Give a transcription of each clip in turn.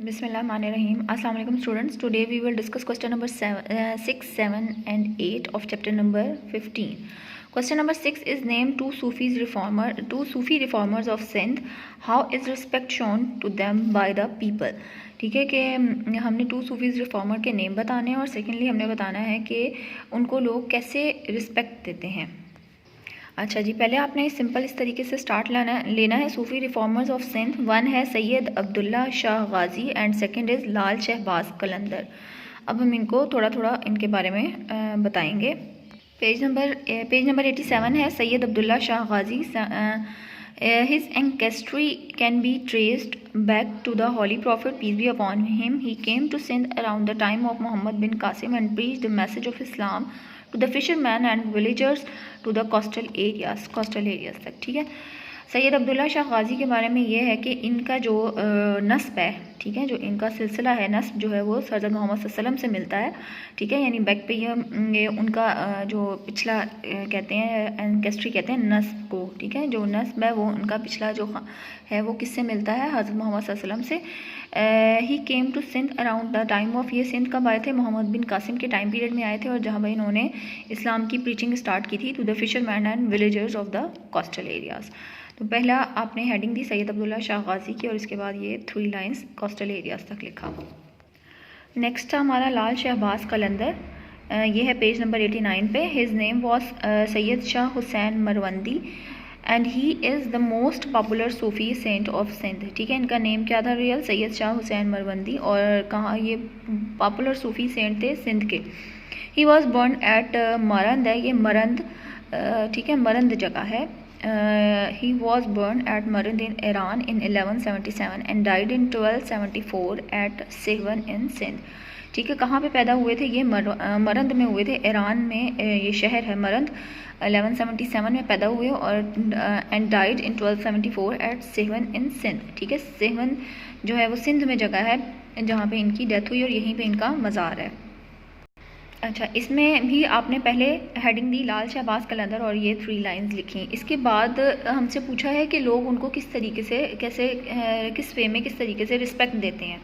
Bismillahirrahmanirrahim. Assalamu alaikum students. Today we will discuss question number 6, 7 and 8 of chapter number 15. Question number 6 is name two Sufi reformers of Sindh. How is respect shown to them by the people? ठीक है कि हमने to Sufis reformer के name बताने हैं और secondly हमने बताना है कि उनको लोग कैसे रिस्पेक्ट देते हैं। अच्छा जी, पहले आपने सिंपल इस तरीके से स्टार्ट लेना है। सूफ़ी रिफॉर्मर्स ऑफ सिंध, वन है सैयद अब्दुल्ला शाह गाजी एंड सेकंड इज़ लाल शहबाज कलंदर। अब हम इनको थोड़ा थोड़ा इनके बारे में बताएंगे। पेज नंबर 87 है सैयद अब्दुल्ला शाह गाजी। His ancestry can be traced back to the Holy Prophet, peace be upon him. He came to Sindh around the time of Muhammad bin Qasim and preached the message of Islam to the fishermen and villagers to the coastal areas तक। ठीक है, सैयद अब्दुल्ला शाह गाजी के बारे में ये है कि इनका जो नस्ब है, ठीक है, जो इनका सिलसिला है, नस्ब जो है वो हज़रत मोहम्मद सल्लल्लाहु अलैहि वसल्लम से मिलता है। ठीक है, यानी बैक पे ये उनका जो पिछला कहते हैं एंकेस्ट्री कहते हैं नस्ब को। ठीक है, जो नस्ब है वो उनका पिछला जो है वो किससे मिलता है? हज़रत मोहम्मद सल्लल्लाहु अलैहि वसल्लम से। He came to Sindh around the time of, ये सिंध कब आए थे? मोहम्मद बिन कासिम के टाइम पीरियड में आए थे और जहाँ पर इन्होंने इस्लाम की प्रीचिंग स्टार्ट की थी to the fisherman and villagers of the coastal areas. तो पहला आपने हेडिंग दी सैयद अब्दुल्ला शाह गाजी की और इसके बाद ये 3 लाइंस कोस्टल एरियाज़ तक लिखा। नेक्स्ट था हमारा लाल शहबाज कलंदर। ये है पेज नंबर 89 पे। His name was Syed Shah Hussain Marwandi and he is the most popular Sufi saint of Sindh. ठीक है, इनका नेम क्या था रियल? सैयद शाह हुसैन मरवंदी। और कहाँ ये पॉपुलर सूफ़ी सेंट थे? सिंध के। He was born at Marand है, ये मरंद, ठीक है, मरंद जगह है। He was born at Marand in Iran in 1177 and died in 1274 at Sehwan in Sindh। ठीक है, कहाँ पे पैदा हुए थे? ये मरंद में हुए थे, ईरान में ये शहर है मरंद। 1177 में पैदा हुए और and died in 1274 eight Sehwan इन सिंध। ठीक है, सेहवन जो है वो सिंध में जगह है जहाँ पे इनकी डेथ हुई और यहीं पे इनका मज़ार है। अच्छा, इसमें भी आपने पहले हेडिंग दी लाल शहबाज कलंदर और ये 3 लाइंस लिखी। इसके बाद हमसे पूछा है कि लोग उनको किस तरीके से किस वे में किस तरीके से रिस्पेक्ट देते हैं।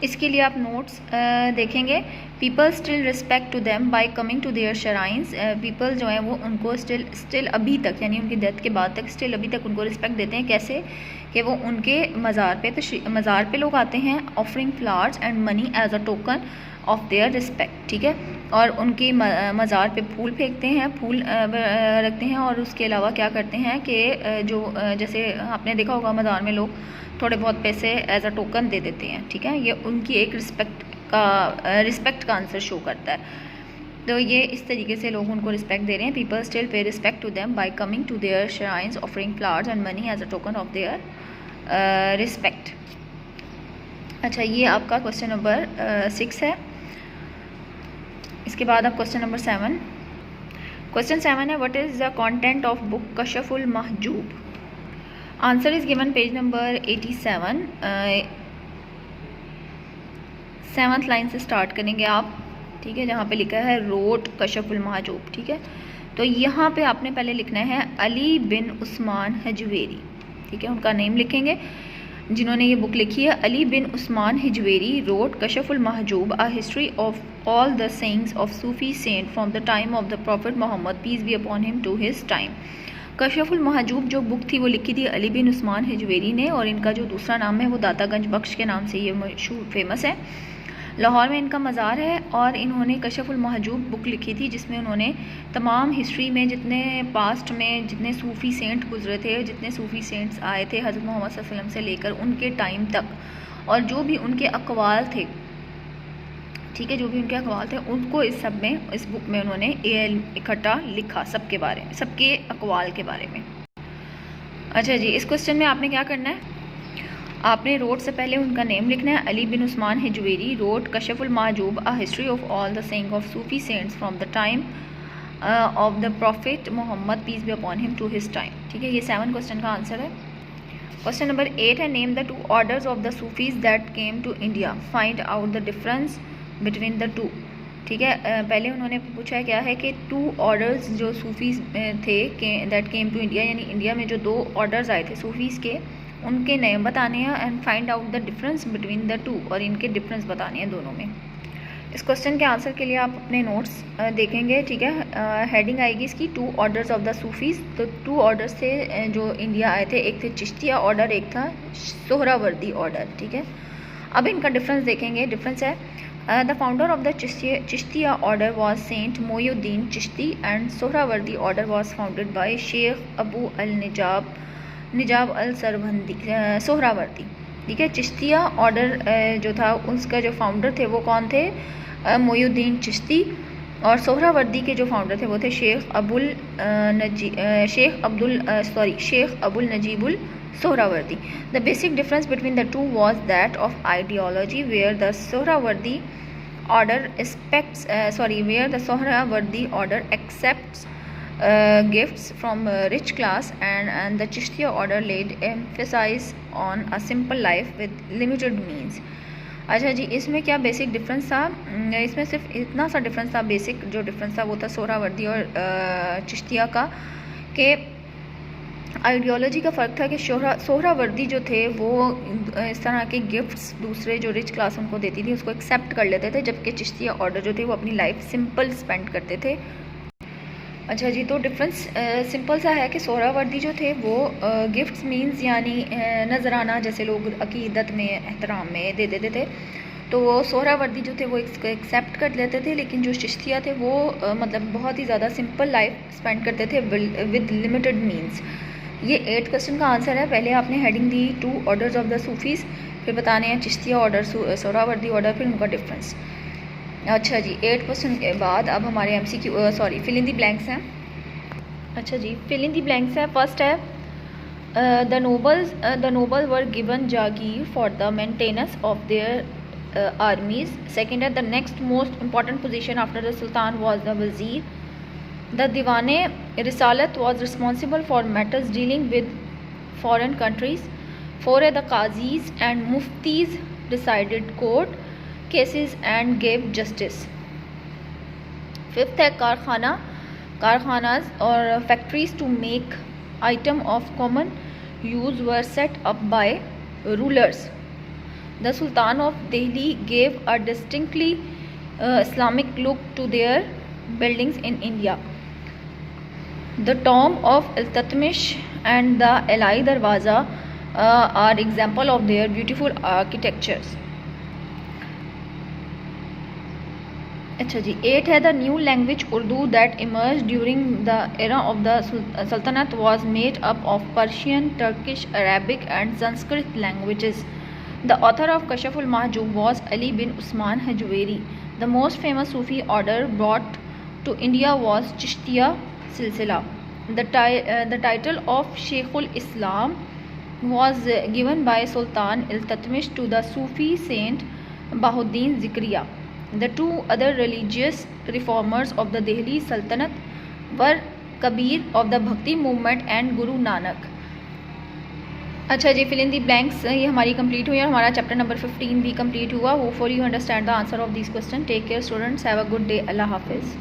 इसके लिए आप नोट्स देखेंगे। People still respect to them by coming to their shrines. People जो है वो उनको स्टिल अभी तक, यानी उनकी डेथ के बाद तक स्टिल अभी तक उनको रिस्पेक्ट देते हैं। कैसे? कि वो उनके मज़ार पे लोग आते हैं, offering flowers and money as a token of their respect. ठीक है, और उनकी मज़ार पे फूल फेंकते हैं, फूल रखते हैं और उसके अलावा क्या करते हैं कि जो जैसे आपने देखा होगा मज़ार में लोग थोड़े बहुत पैसे एज अ टोकन दे देते हैं। ठीक है, ये उनकी एक रिस्पेक्ट का आंसर शो करता है। तो ये इस तरीके से लोग उनको रिस्पेक्ट दे रहे हैं। People still pay respect to them by coming to their shrines offering flowers and money as a token of their respect. अच्छा, ये आपका क्वेश्चन नंबर 6 है। इसके बाद अब क्वेश्चन नंबर 7। क्वेश्चन 7 है what is the content of book Kashful Mahjub. Answer is given page number 87। 7th line से start करेंगे आप। ठीक है, जहाँ पे लिखा है रोट कशफुल महजूब। ठीक है, तो यहाँ पे आपने पहले लिखना है अली बिन उस्मान हिजवेरी। ठीक है, उनका नेम लिखेंगे जिन्होंने ये बुक लिखी है। Ali bin Usman Hujwiri wrote Kashful Mahjub a history of all the sayings of Sufi saint from the time of the prophet Mohammad peace be upon him to his time. Kashful Mahjub जो बुक थी वो लिखी थी अली बिन उस्मान हिजवेरी ने और इनका जो दूसरा नाम है वो दातागंज बख्श के नाम से ये मशहूर फेमस है। लाहौर में इनका मज़ार है और इन्होंने कशफुल महजूब बुक लिखी थी जिसमें उन्होंने तमाम हिस्ट्री में जितने पास्ट में जितने सूफ़ी सेंट गुजरे थे, जितने सूफ़ी सेंट्स आए थे हज़रत मोहम्मद सल्लल्लाहु अलैहि वसल्लम से लेकर उनके टाइम तक, और जो भी उनके अक़वाल थे, ठीक है, जो भी उनके अक़वाल थे उनको इस सब में, इस बुक में उन्होंने इकट्ठा लिखा सबके बारे में, सबके अक़वाल के बारे में। अच्छा जी, इस क्वेश्चन में आपने क्या करना है? आपने रोट से पहले उनका नेम लिखना है। Ali bin Usman Hujwiri wrote Kashful Mahjub a history of all the saying of Sufi saints from the time of the prophet Mohammad peace be upon him to his time. ठीक है, ये 7 क्वेश्चन का आंसर है। क्वेश्चन नंबर 8 है name the 2 orders of the Sufis that came to India, find out the difference between the 2। ठीक है, पहले उन्होंने पूछा क्या है कि 2 ऑर्डर्स जो सूफीज़ थे दैट केम टू इंडिया, यानी इंडिया में जो 2 ऑर्डर्स आए थे सूफीज़ के उनके नेम बताने हैं and find out the difference between the to, और इनके डिफरेंस बताने हैं दोनों में। इस क्वेश्चन के आंसर के लिए आप अपने नोट्स देखेंगे, ठीक है। हेडिंग आएगी इसकी two orders of the Sufis. तो टू ऑर्डर्स थे जो इंडिया आए थे, एक थे चिश्तिया ऑर्डर, एक था सोहरावर्दी ऑर्डर, ठीक है। अब इनका डिफरेंस देखेंगे। डिफरेंस है the founder of the Chishtiya order was saint Moinuddin Chishti and Suhrawardi order was founded by Sheikh Abu al Najib al Sarwandi Suhrawardi, ठीक है। चिश्तिया ऑर्डर जो था उसका जो फाउंडर थे वो कौन थे? मोयुद्दीन चिश्ती। और सोहरावर्दी के जो फाउंडर थे वो थे Sheikh Abul Najibul Suhrawardi. The basic difference between the two was that of ideology, where the Suhrawardi order accepts gifts from rich class, and the Chishtiya order laid emphasis on a simple life with limited means। अच्छा जी, इसमें क्या basic difference था? इसमें सिर्फ इतना सा difference था, basic जो डिफरेंस था वो था सोहरावर्दी और चिश्तिया का, कि आइडियोलॉजी का फ़र्क था कि सोहरावर्दी जो थे वो इस तरह के गिफ्ट्स दूसरे जो रिच क्लास उनको देती थी उसको एक्सेप्ट कर लेते थे, जबकि चिश्तिया ऑर्डर जो थे वो अपनी लाइफ सिंपल स्पेंड करते थे। अच्छा जी, तो डिफरेंस सिंपल सा है कि सोहरावर्दी जो थे वो गिफ्ट्स मींस यानी नजराना जैसे लोग अकीदत में एहतराम में दे देते थे, तो वो सोहरावर्दी जो थे वो एक्सेप्ट कर लेते थे। लेकिन जो चिश्तिया थे वो मतलब बहुत ही ज़्यादा सिंपल लाइफ स्पेंड करते थे विद लिमिटेड मींस। ये 8 क्वेश्चन का आंसर है। पहले आपने हेडिंग दी two orders of the Sufis, फिर बताने हैं चिश्तिया ऑर्डर, सोहरावर्दी ऑर्डर, फिर उनका डिफरेंस। अच्छा जी, 8 क्वेश्चन के बाद अब हमारे MCQ fill in the blanks हैं। अच्छा जी, फिल इन दी ब्लैंक्स है। फर्स्ट है the noble were given jagir for the maintenance of their armies. Second है the next most important position after the sultan was the wazir. The Diwane Risalat was responsible for matters dealing with foreign countries. 4 है the qazis and muftis decided court cases and gave justice. 5th है कारखानाज और factories to make item of common use were set up by rulers. The sultan of Delhi gave a distinctly Islamic look to their buildings in India. The tomb of Iltutmish and the Alai Darwaza are example of their beautiful architectures. अच्छा जी, 8 है the new language Urdu that emerge during the era of the sultanate was made up of Persian, Turkish, Arabic and Sanskrit languages. The author of Kashful Mahjub was Ali bin Usman Hujwiri. The most famous Sufi order brought to India was Chishtiya silsila. The title of Sheikhul Islam was given by sultan Iltutmish to the Sufi saint Bahauddin Zakariya. The 2 other religious reformers of the Delhi Sultanate were Kabir of the Bhakti movement and Guru Nanak। अच्छा जी, fill in the blanks ये हमारी complete हुई और हमारा chapter number 15 भी complete हुआ। Hopefully you understand the answer of this question. Take care students, have a good day. अल्लाह हाफिज़।